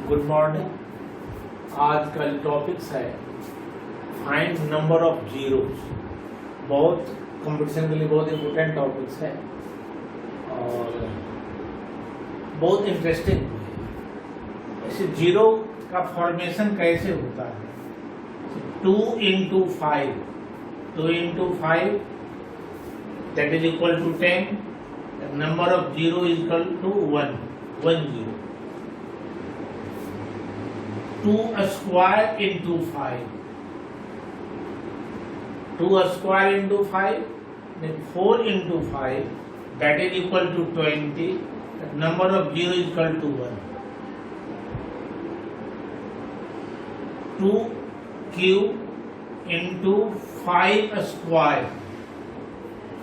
Good morning. आज का topics है फाइंड नंबर ऑफ जीरोस। बहुत कंपटीशन के लिए बहुत इम्पोर्टेंट टॉपिक्स है और बहुत इंटरेस्टिंग है। ऐसे जीरो का फॉर्मेशन कैसे होता है? 2 into 5, 2 into 5 that is equal to 10. The number of zero is equal to 1, 1 0. 2 square into 5, 2 square into 5, then 4 into 5, that is equal to 20. The number of zero is equal to 1. 2 cube into 5 square.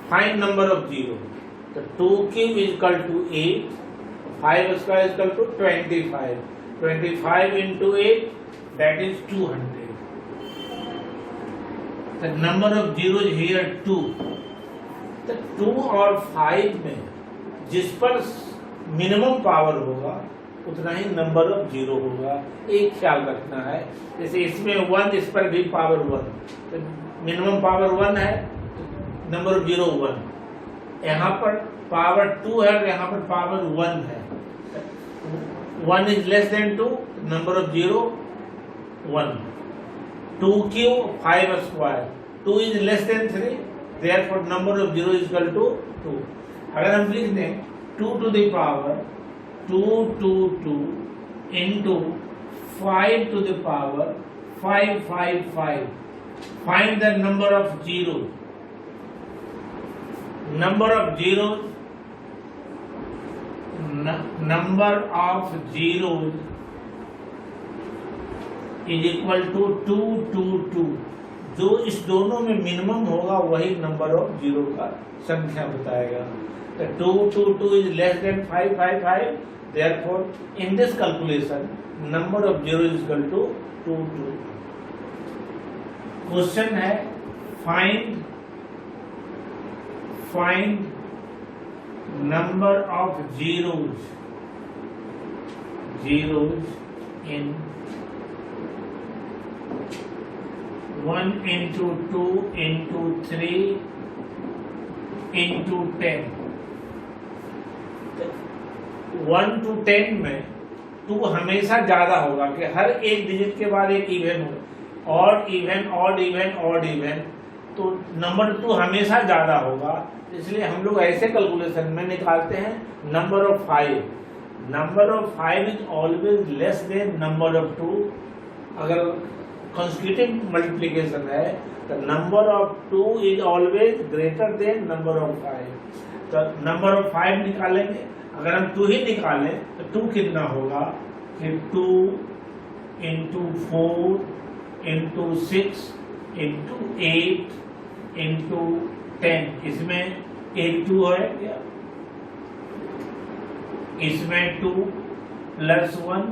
Find number of zero. The 2 cube is equal to 8. 5 square is equal to 25. 25 into 8, that is 200. The number of zeros here 2. The 2 और 5 में जिस पर minimum power होगा उतना ही number of zero होगा। एक ख्याल रखना है, जैसे इसमें 1, इस पर भी पावर 1, तो मिनिमम पावर 1 है, नंबर ऑफ जीरो 1। यहाँ पर पावर 2 है और यहाँ पर पावर 1 है। 1 is less than 2, number of zero 1. 2 cube 5 square, 2 is less than 3, therefore number of zero is equal to 2. अगर हम लिख दें 2 to the power 2 into 5 to the power 5. Find the number of zeros. Number of zeros is equal to 2. जो इस दोनों में minimum होगा वही नंबर ऑफ जीरो का संख्या बताएगा। तो 2 is less than 5. Therefore, in this calculation, number of zero is equal to 2. Question है find number of zeros in 1 into 2 into 3 into 10. 1 to 10 में 2 हमेशा ज्यादा होगा कि हर एक डिजिट के बाद एक इवन होगा, ऑड इवन, तो नंबर 2 हमेशा ज्यादा होगा। इसलिए हम लोग ऐसे कैलकुलेशन में निकालते हैं number of 5। Number of 5 is always less than number of 2। अगर कंसेक्यूटिव मल्टीप्लिकेशन है तो number of 2 is always greater than number of 5। तो नंबर ऑफ 5 निकालेंगे, अगर हम 2 ही निकालें तो 2 कितना होगा कि 2 into 4 into 6 into 8 into 10। इसमें एक 2 है क्या? इसमें 2 plus 1,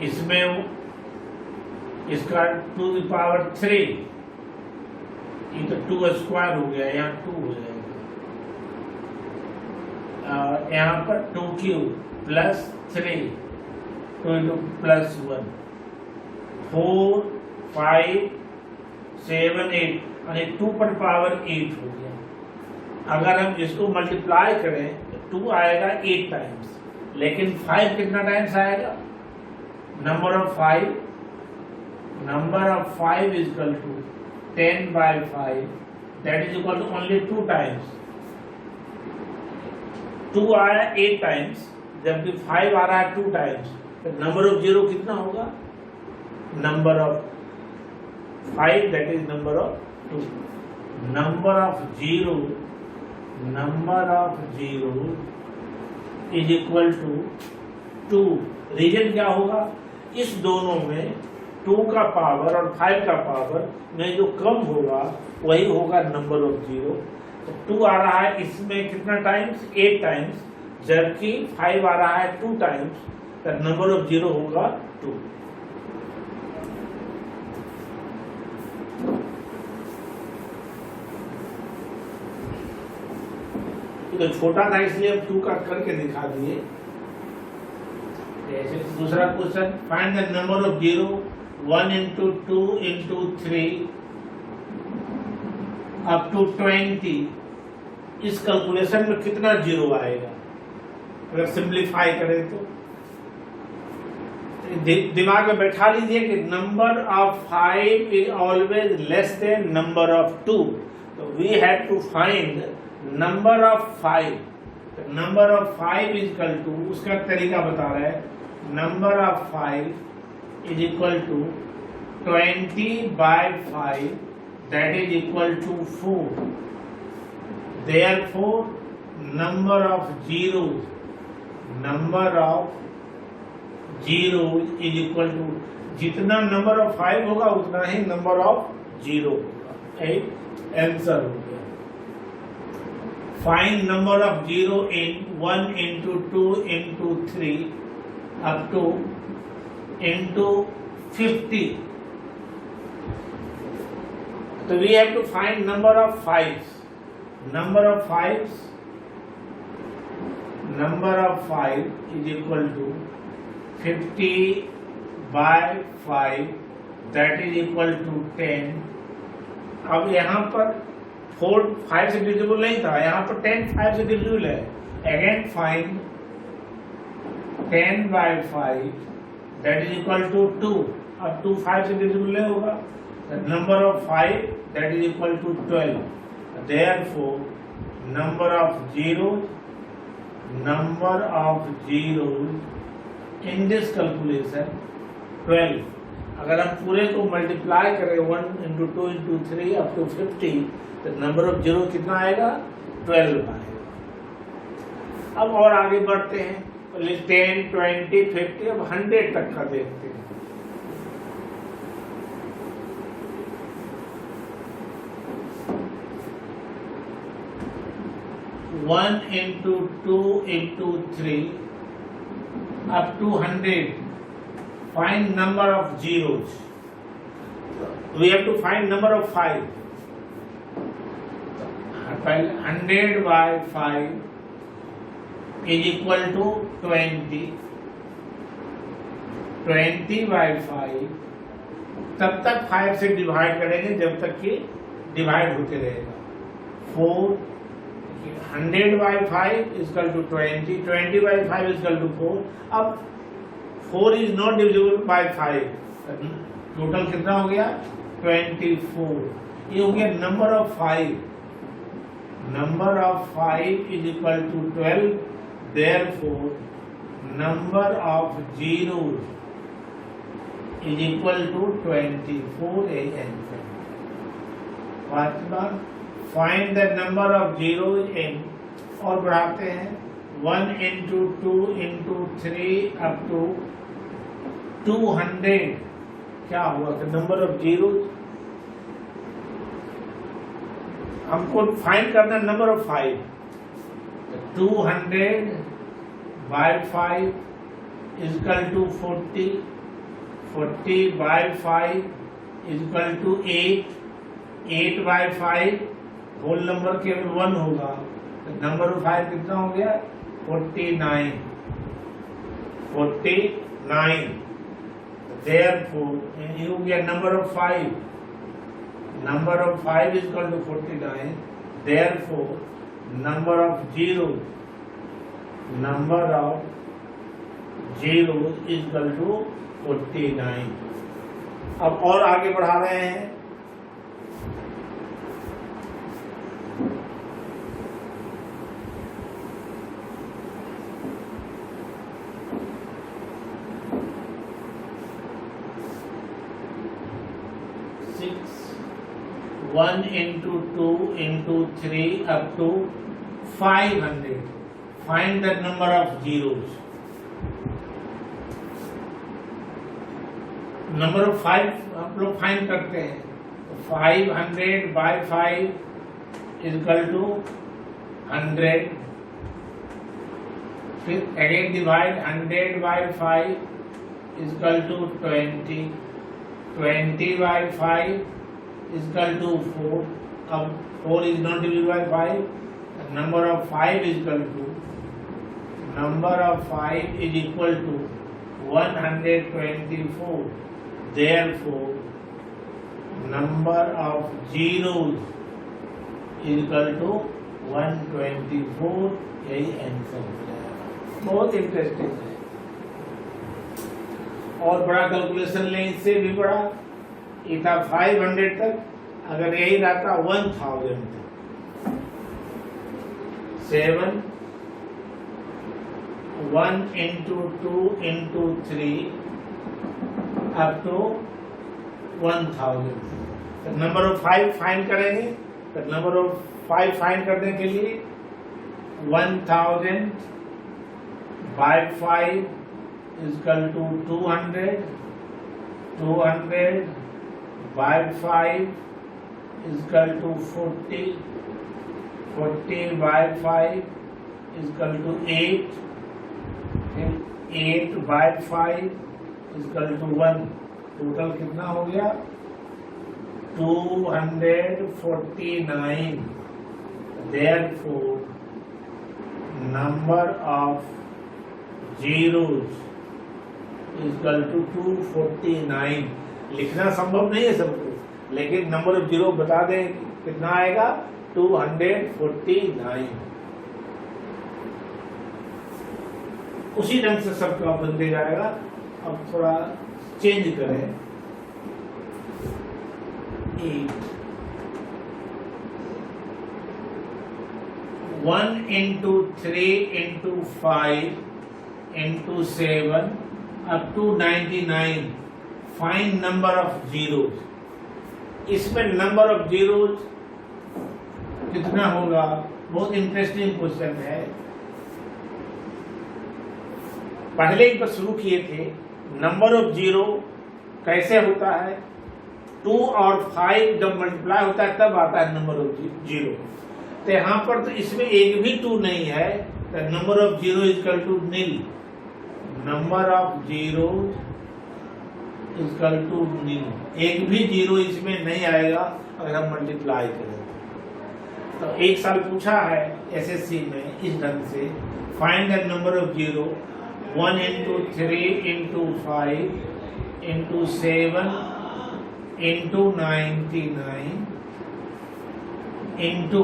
इसमें इसका 2 की पावर 3, ये तो 2 स्क्वायर हो गया, यहाँ 2 हो जाएगा। यहाँ पर 2 क्यूब प्लस 3, 2 into plus 1, 4 5 7 8 और 2 पर पावर 8 हो गया। अगर हम इसको मल्टीप्लाई करें तो 2 आएगा 8 टाइम्स, लेकिन 5 कितना टाइम्स आएगा? Number of 5 is equal to 10 by 5, that is equal to only 2 times. 2 आया 8 टाइम्स, जबकि 5 आ रहा है 2 टाइम्स, तो नंबर ऑफ जीरो कितना होगा? Number of 5 that is number of 2. Number of zero is equal to 2। Reason क्या होगा? इस दोनों में 2 का पावर और 5 का पावर में जो कम होगा वही होगा नंबर ऑफ जीरो। तो 2 आ रहा है इसमें कितना टाइम्स? 8 टाइम्स, जबकि 5 आ रहा है 2 टाइम्स, तो नंबर ऑफ जीरो होगा 2। तो छोटा था इसलिए अब 2 का करके दिखा दिए। जैसे दूसरा question, find the number of zero 1 into 2 into 3 up to 20। इस कैलकुलेशन में कितना जीरो आएगा अगर सिंप्लीफाई करें तो? दिमाग में बैठा लीजिए कि number of 5 is always less than number of 2, तो we have to find number of 5। Number of 5 is equal to, उसका तरीका बता रहा है, number of 5 is equal to 20/5, that is equal to 4। Therefore, number of zeros is equal to, जितना number of 5 होगा उतना ही number of zero होगा। एक आंसर हो गया। Find number of zero in 1 into 2 into 3 up to into 50। तो we have to find number of 5s। Number of 5 is equal to 50/5, that is equal to 10। अब यहाँ पर 4 5 से डिविजिबल नहीं था, यहाँ पर 10 5 से डिविजिबल है। Again find 10/5, that is equal to 2। अब 2 5 से डिविजिबल नहीं होगा। Number of 5, that is equal to 12। Therefore, number of zeros in this calculation 12। अगर हम पूरे को मल्टीप्लाई करें 1 into 2 into 3 up to 50, तो नंबर ऑफ जीरो कितना आएगा? 12 आएगा। अब और आगे बढ़ते हैं, 10 20 50, अब 100 तक का देखते हैं। 1 into 2 into 3 up to 100, find number of zeros। We have to find number of 5। 100/5 is equal to 20। 20/5 तब तक 5 से डिवाइड करेंगे जब तक कि डिवाइड होते रहेगा। 4 100/5 is equal to 20, 20/5 is equal to 4। अब 4 is not divisible by 5, total कितना हो गया? 24। ये हो गया number of 5। Number of 5 is equal to 12, therefore number of zeros is equal to 24 is answer। First bar find the number of zeros इन, और बढ़ाते हैं 1 into 2 into 3 up to 200। क्या हुआ? तो नंबर ऑफ जीरोज हमको फाइंड करना number of 5। 200/5 is equal to 40। 40/5 is equal to 8। 8/5 whole number केवल 1 होगा, तो नंबर ऑफ 5 कितना हो गया? 49। 49। Therefore, ये हो गया number of 5। Number of 5 is equal to 49। Therefore, number of zeros is equal to 49। अब और आगे बढ़ा रहे हैं। One into 2 into 3 up to 500। Find the number of zeros। Number of 5 हम लोग फाइंड करते हैं। 500/5 is equal to 100। फिर again divide 100/5 is equal to 20। 20/5 is equal to 4। अब 4 is not divided by 5। Number of 5 is equal to 124. Therefore, number of zeros is equal to 124. यही answer हो जाएगा। बहुत इंटरेस्टिंग है। और बड़ा कैलकुलेशन लें, इससे भी बड़ा। ये था 500 तक, अगर यही रहता 1000 तक। 7 1 into 2 into 3 up to 1000। Number of 5 find करेंगे। तो नंबर ऑफ 5 फाइंड करने के लिए 1000 by 5 is equal to 200. 200 by 5 is equal to 40. 40 by 5 is equal to 8. 8 by 5 is equal to 1. Total कितना हो गया? 249. Therefore, number of zeros is equal to 249. लिखना संभव नहीं है सबको, लेकिन नंबर ऑफ जीरो बता दें कितना आएगा? 249। उसी ढंग से सबका बनते जाएगा। अब थोड़ा चेंज करें। 8 1 into 3 into 5 into 7 up to 99. Find number of zeros. इसमें नंबर ऑफ जीरोज कितना होगा? बहुत इंटरेस्टिंग क्वेश्चन है। पहले एक बार शुरू किए थे। नंबर ऑफ जीरो कैसे होता है? 2 और 5 जब मल्टीप्लाई होता है तब आता है नंबर ऑफ जीरो। तो यहाँ पर तो इसमें एक भी 2 नहीं है, तो number of zero is equal to nil. Number of zero is equal to nil. एक भी जीरो इसमें नहीं आएगा अगर हम मल्टीप्लाई करें। तो एक साल पूछा है एसएससी में इस ढंग से, find the number of zero. 1 into 3 into 5 into 7 into 99 into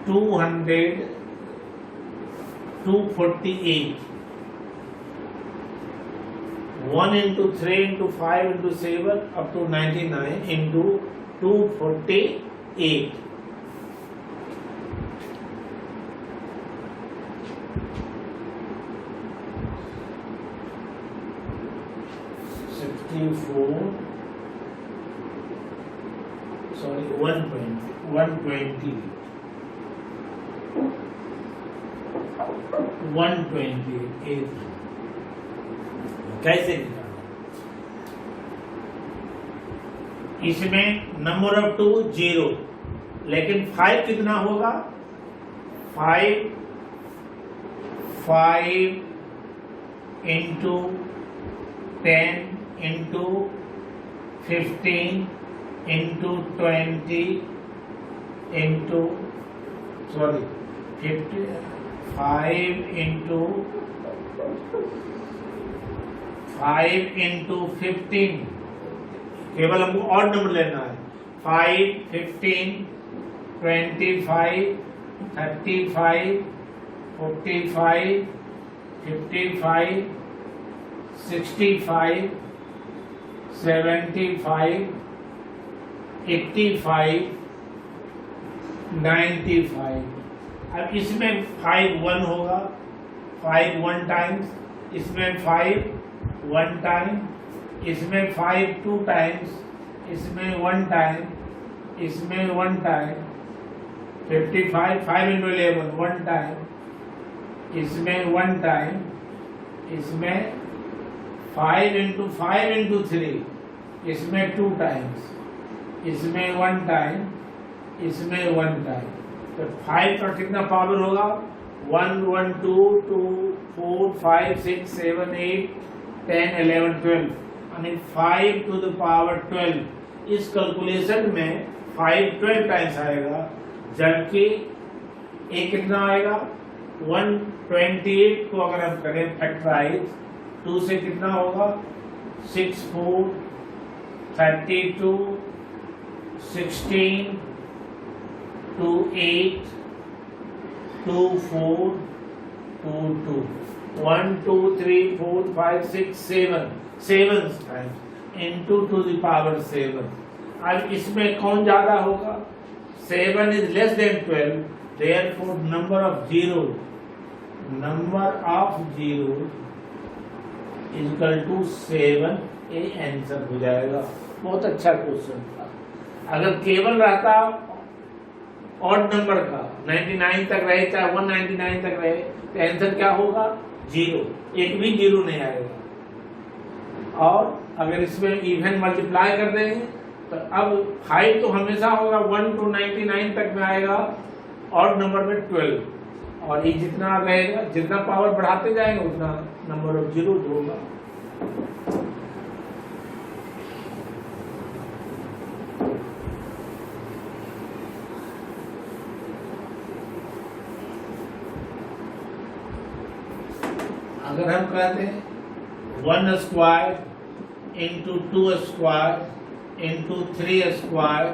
248। 1 into 3 into 5 into 7 up to 99 into 248। 64, sorry 120 128। कैसे निकालना? इसमें नंबर ऑफ 2 0, लेकिन 5 कितना होगा? 5 into 10 into 15 into 20 into 5 into 15। केवल हमको और नंबर लेना है। 5 15 25 35 45 55 65 75 85 95। अब इसमें 5 1 होगा, 5 1 टाइम्स, इसमें 5 1 टाइम, इसमें 5 2 टाइम्स, इसमें 1 टाइम, इसमें 1 टाइम। 55 5 into 11 1 टाइम, इसमें 1 टाइम, इसमें 5 into 3 इसमें 2 टाइम्स, इसमें 1 टाइम, इसमें 1 टाइम। तो 5 का कितना पावर होगा? 1 1 2 2 4 5 6 7 8 10 11 12, यानी 5 to the power 12। इस कैलकुलेशन में 5 12 टाइम्स आएगा, जबकि ए कितना आएगा 128 को अगर हम करें फैक्टराइज 2 से कितना होगा 6 4 32 16 2 8 2 4 2 2 1 2 3 4 5 6 7 7 times into two the power 7। अब इसमें कौन ज्यादा होगा 7 is less than 12, therefore number of zeros is equal to 7। ये आंसर हो जाएगा। बहुत अच्छा क्वेश्चन था। अगर केवल रहता ऑड नंबर का 99 तक रहे चाहे 199 तक रहे तो आंसर क्या होगा 0, एक भी 0 नहीं आएगा। और अगर इसमें इवन मल्टीप्लाई कर देंगे तो अब 5 तो हमेशा होगा 1 to 99 तक में आएगा, ऑड नंबर में 12, और ये जितना रहेगा जितना पावर बढ़ाते जाएंगे उतना नंबर ऑफ जीरो होगा। अगर हम कहते हैं 1 square into 2 square into 3 square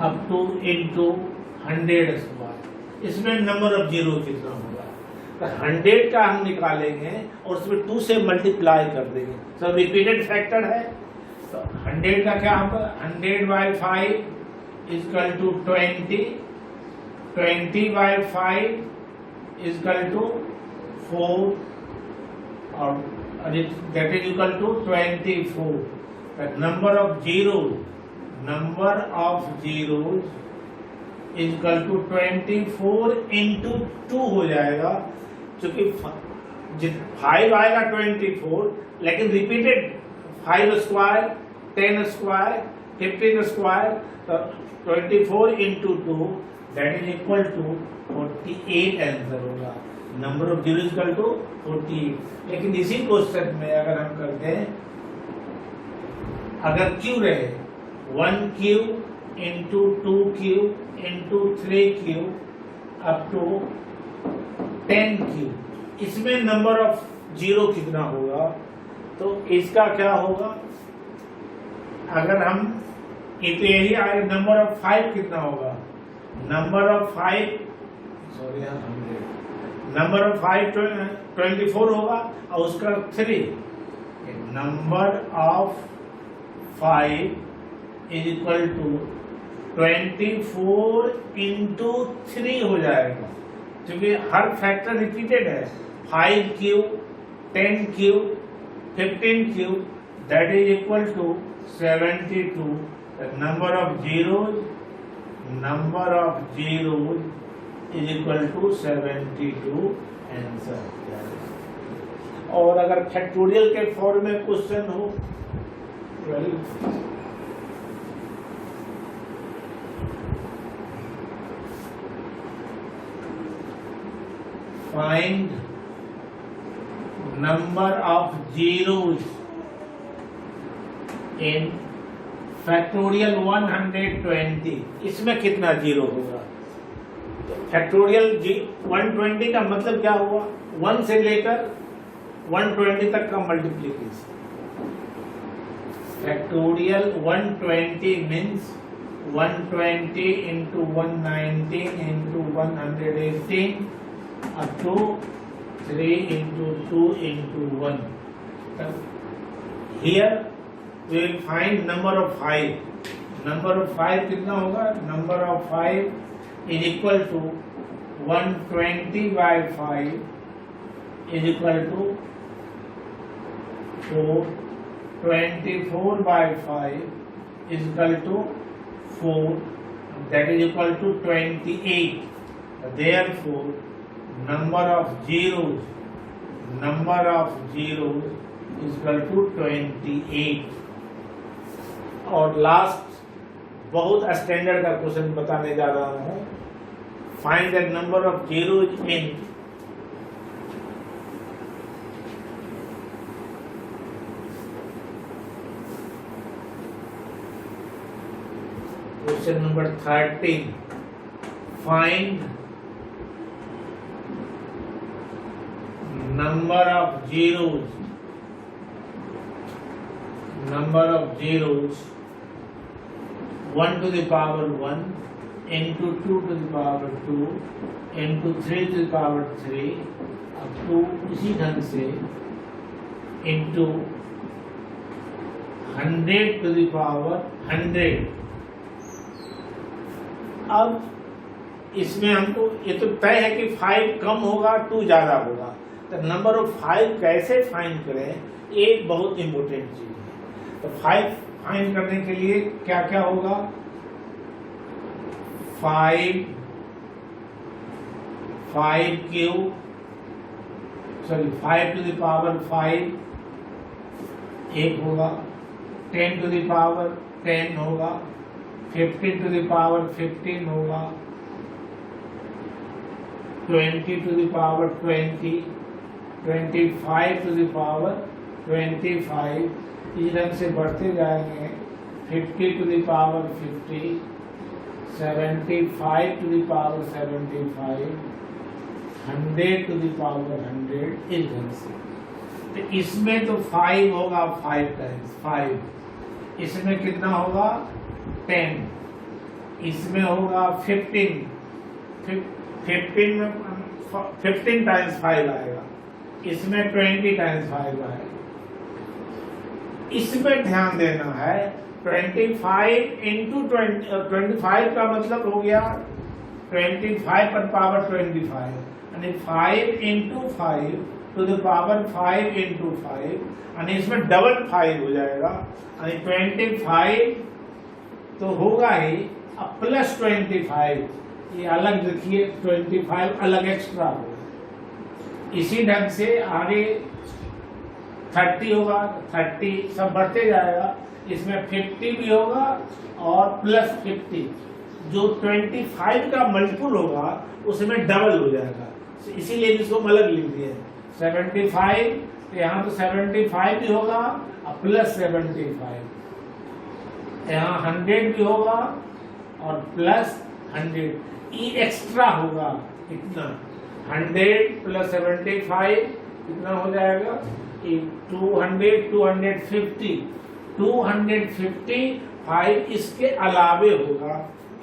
up two into 100 square, इसमें नंबर ऑफ जीरो कितना होगा? तो 100 का हम निकालेंगे और उसमें 2 से मल्टीप्लाई कर देंगे, सब रिपीटेड फैक्टर है। तो 100 का क्या होगा 100 by 5 is equal to 20, 20 by 5 is equal to 4 और that is equal to 24। The number of zeros is equal to 24 into 2 हो जाएगा, क्योंकि 5 आएगा 24, लेकिन रिपीटेड 5 स्क्वायर 10 स्क्वायर 15 स्क्वायर, तो 24 into 2 that is equal to 48 answer होगा। Number of zero equal to 48। लेकिन इसी क्वेश्चन में अगर हम करते हैं, अगर क्यू रहे 1 Q into 2 Q into 3 Q up to 10 Q, इसमें नंबर ऑफ जीरो कितना होगा? तो इसका क्या होगा? अगर हम यही आए नंबर ऑफ 5 कितना होगा? नंबर ऑफ 5 नंबर ऑफ 5 24 होगा और उसका 3, number of 5 is equal to 24 into 3 हो जाएगा, क्योंकि हर फैक्टर रिपीटेड है। 5 Q 10 Q 15 Q that is equal to 72। Number of zeros is equal to 72 answer. और अगर फैक्टोरियल के फॉर्म में क्वेश्चन हो, find number of zeros in factorial 120, इसमें कितना जीरो होगा? फैक्टोरियल 120 का मतलब क्या हुआ? 1 से लेकर 120 तक का multiplication. Factorial 120 means 120 into 119 into 118 up to 3 into 2 into 1। Here we will find number of 5। Number of 5 कितना होगा? Number of 5 is equal to 120 by 5 is equal to 4, 24 by 5 is equal to 4, that is equal to 28। Therefore number of zeros is equal to 28। और last बहुत standard का question बताने जा रहा हूं। Find the number of zeros in question number 13। find number of zeros 1 to the power 1 into 2 to the power 2 into 3 to the power 3 अब to इसी ढंग से into 100 to the power 100। अब इसमें हमको ये तो तय है कि 5 कम होगा 2 ज्यादा होगा, तो नंबर ऑफ 5 कैसे फाइंड करें एक बहुत इंपॉर्टेंट चीज है। तो 5 फाइंड करने के लिए क्या क्या होगा, 5 क्यूब 5 टू द पावर 5 एक होगा, 10 टू द पावर 10 होगा, 15 टू द पावर 15 होगा, 20 to the power 20, 25 to the power 25, इस ढंग से बढ़ते जाएंगे, 50 to the power 50, 75 to the power 75, 100 to the power 100, इस ढंग से। तो इसमें तो 5 होगा 5 टाइम्स 5, इसमें कितना होगा 10, इसमें होगा 15 में 15 टाइम्स 5 आएगा, इसमें 20 टाइम्स 5 आएगा। इसमें ध्यान देना है 25 इंटू 25 का मतलब हो गया 25 पर पावर 25, यानी 5 into 5 to the power 5 into 5, यानी इसमें डबल 5 हो जाएगा, यानी 25 तो होगा ही, अब प्लस 25 ये अलग देखिए, 25 अलग एक्स्ट्रा होगा। इसी ढंग से आगे 30 होगा, 30 सब बढ़ते जाएगा, इसमें 50 भी होगा और प्लस 50, जो 25 का मल्टीपल होगा उसमें डबल हो जाएगा, इसीलिए इसको अलग लिख दिया 75, यहाँ तो 75 भी होगा और प्लस 75, यहाँ 100 भी होगा और प्लस 100, ये एक्स्ट्रा होगा इतना, 100 प्लस 75 कितना हो जाएगा, 200 250, 255 इसके अलावे होगा,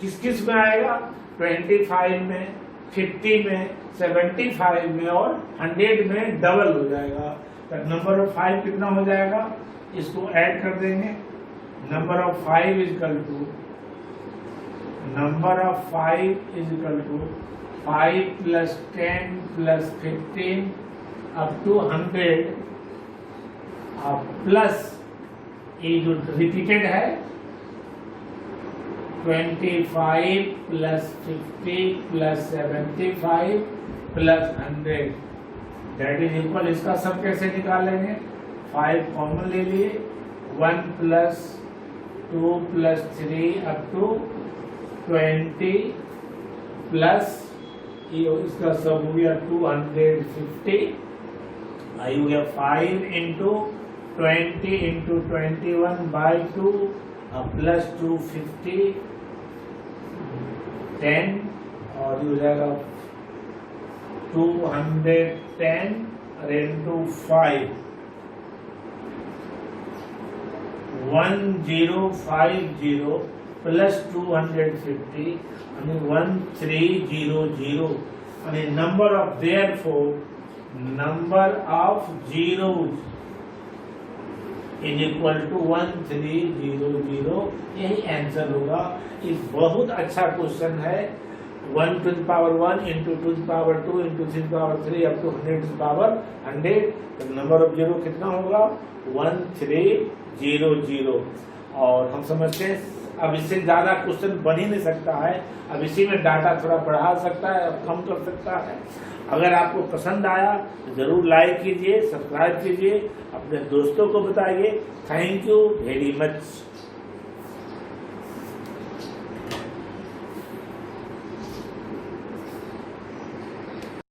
किस किस में आएगा, 25 में, 50 में, 75 में और 100 में डबल हो जाएगा। तो नंबर ऑफ 5 कितना हो जाएगा, इसको ऐड कर देंगे, number of 5 is equal to number of 5 is equal to 5 plus 10 plus 15 up to 100 plus ये जो रिपीटेड है 25 plus 50 plus 75 plus 100 that is equal, इसका सब कैसे निकालेंगे, 5 कॉमन ले लिए, 1 plus 2 plus 3 up to 20 plus इसका सब हो गया 250, आई हो गया 5 इंटू 20 इंटू 21 बाई 2 प्लस 250 10 और ये हो जाएगा 210 इंटू 5 1050 प्लस 250 यानी 1300 यानी number of number of zeros is equal to 1300, यही आंसर होगा। ये बहुत अच्छा क्वेश्चन है, 1 to the power 1 into 2 to the power 2 into 3 to the power 3 up to 100 to the power 100, तो नंबर ऑफ जीरो कितना होगा 1300। और हम समझते हैं अब इससे ज्यादा क्वेश्चन बन ही नहीं सकता है, अब इसी में डाटा थोड़ा बढ़ा सकता है और कम कर सकता है। अगर आपको पसंद आया तो जरूर लाइक कीजिए, सब्सक्राइब कीजिए, अपने दोस्तों को बताइए। Thank you very much.